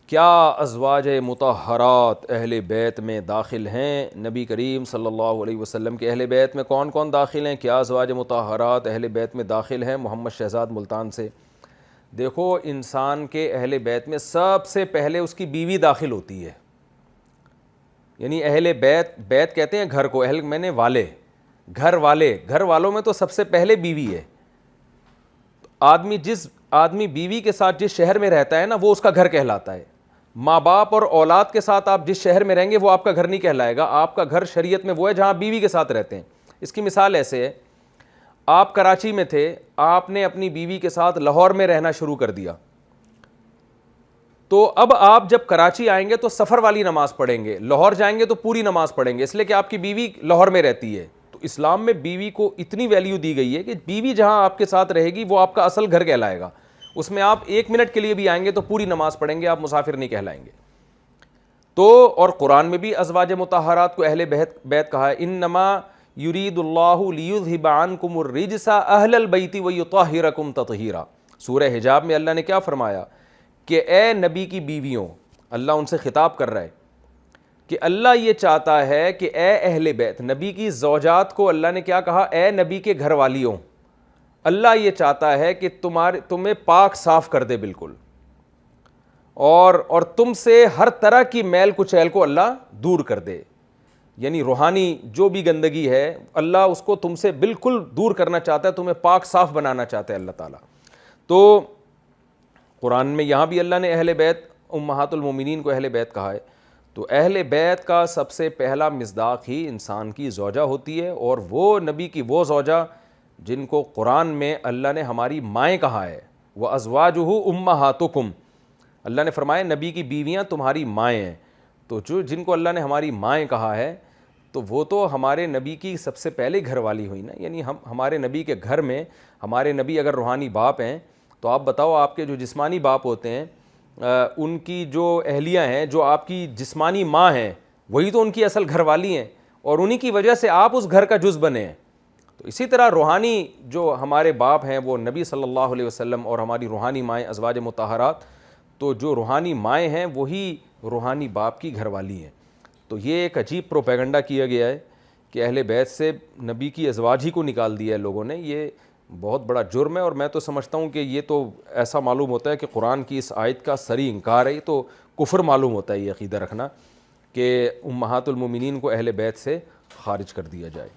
کیا ازواج مطہرات اہل بیت میں داخل ہیں؟ نبی کریم صلی اللہ علیہ وسلم کے اہل بیت میں کون کون داخل ہیں؟ کیا ازواج مطہرات اہل بیت میں داخل ہیں؟ محمد شہزاد ملتان سے۔ دیکھو، انسان کے اہل بیت میں سب سے پہلے اس کی بیوی داخل ہوتی ہے، یعنی اہل بیت، بیت کہتے ہیں گھر کو، اہل میں نے والے، گھر والے، گھر والوں میں تو سب سے پہلے بیوی ہے۔ جس آدمی بیوی کے ساتھ جس شہر میں رہتا ہے نا، وہ اس کا گھر کہلاتا ہے۔ ماں باپ اور اولاد کے ساتھ آپ جس شہر میں رہیں گے وہ آپ کا گھر نہیں کہلائے گا۔ آپ کا گھر شریعت میں وہ ہے جہاں بیوی کے ساتھ رہتے ہیں۔ اس کی مثال ایسے ہے، آپ کراچی میں تھے، آپ نے اپنی بیوی کے ساتھ لاہور میں رہنا شروع کر دیا، تو اب آپ جب کراچی آئیں گے تو سفر والی نماز پڑھیں گے، لاہور جائیں گے تو پوری نماز پڑھیں گے، اس لیے کہ آپ کی بیوی لاہور میں رہتی ہے۔ تو اسلام میں بیوی کو اتنی ویلیو دی گئی ہے کہ بیوی جہاں آپ کے ساتھ رہے گی وہ آپ کا اصل گھر کہلائے گا، اس میں آپ 1 منٹ کے لیے بھی آئیں گے تو پوری نماز پڑھیں گے، آپ مسافر نہیں کہلائیں گے۔ تو اور قرآن میں بھی ازواج مطہرات کو اہل بیت کہا ہے، انما یرید اللہ لیذھب عنکم الرجس اہل البیت ویطہرکم تطہیرا۔ سورہ حجاب میں اللہ نے کیا فرمایا کہ اے نبی کی بیویوں، اللہ ان سے خطاب کر رہا ہے کہ اللہ یہ چاہتا ہے کہ اے اہل بیت، نبی کی زوجات کو اللہ نے کیا کہا؟ اے نبی کے گھر والیوں، اللہ یہ چاہتا ہے کہ تمہیں پاک صاف کر دے بالکل، اور تم سے ہر طرح کی میل کچیل کو اللہ دور کر دے، یعنی روحانی جو بھی گندگی ہے اللہ اس کو تم سے بالکل دور کرنا چاہتا ہے، تمہیں پاک صاف بنانا چاہتا ہے اللہ تعالیٰ۔ تو قرآن میں یہاں بھی اللہ نے اہل بیت امہات المومنین کو اہل بیت کہا ہے۔ تو اہل بیت کا سب سے پہلا مصداق ہی انسان کی زوجہ ہوتی ہے، اور وہ نبی کی وہ زوجہ جن کو قرآن میں اللہ نے ہماری مائیں کہا ہے، وَأَزْوَاجُهُ أُمَّهَاتُكُمْ، اللہ نے فرمایا نبی کی بیویاں تمہاری مائیں ہیں۔ تو جن کو اللہ نے ہماری مائیں کہا ہے تو وہ تو ہمارے نبی کی سب سے پہلے گھر والی ہوئی نا، یعنی ہمارے نبی کے گھر میں ہمارے نبی اگر روحانی باپ ہیں تو آپ بتاؤ آپ کے جو جسمانی باپ ہوتے ہیں ان کی جو اہلیہ ہیں، جو آپ کی جسمانی ماں ہیں، وہی تو ان کی اصل گھر والی ہیں، اور انہی کی وجہ سے آپ اس گھر کا جز بنے ہیں۔ تو اسی طرح روحانی جو ہمارے باپ ہیں وہ نبی صلی اللہ علیہ وسلم، اور ہماری روحانی مائیں ازواج مطہرات، تو جو روحانی مائیں ہیں وہی روحانی باپ کی گھر والی ہیں۔ تو یہ ایک عجیب پروپیگنڈا کیا گیا ہے کہ اہل بیت سے نبی کی ازواج ہی کو نکال دیا ہے لوگوں نے، یہ بہت بڑا جرم ہے۔ اور میں تو سمجھتا ہوں کہ یہ تو ایسا معلوم ہوتا ہے کہ قرآن کی اس آیت کا صریح انکار ہے، یہ تو کفر معلوم ہوتا ہے یہ عقیدہ رکھنا کہ امہات المومنین کو اہل بیت سے خارج کر دیا جائے۔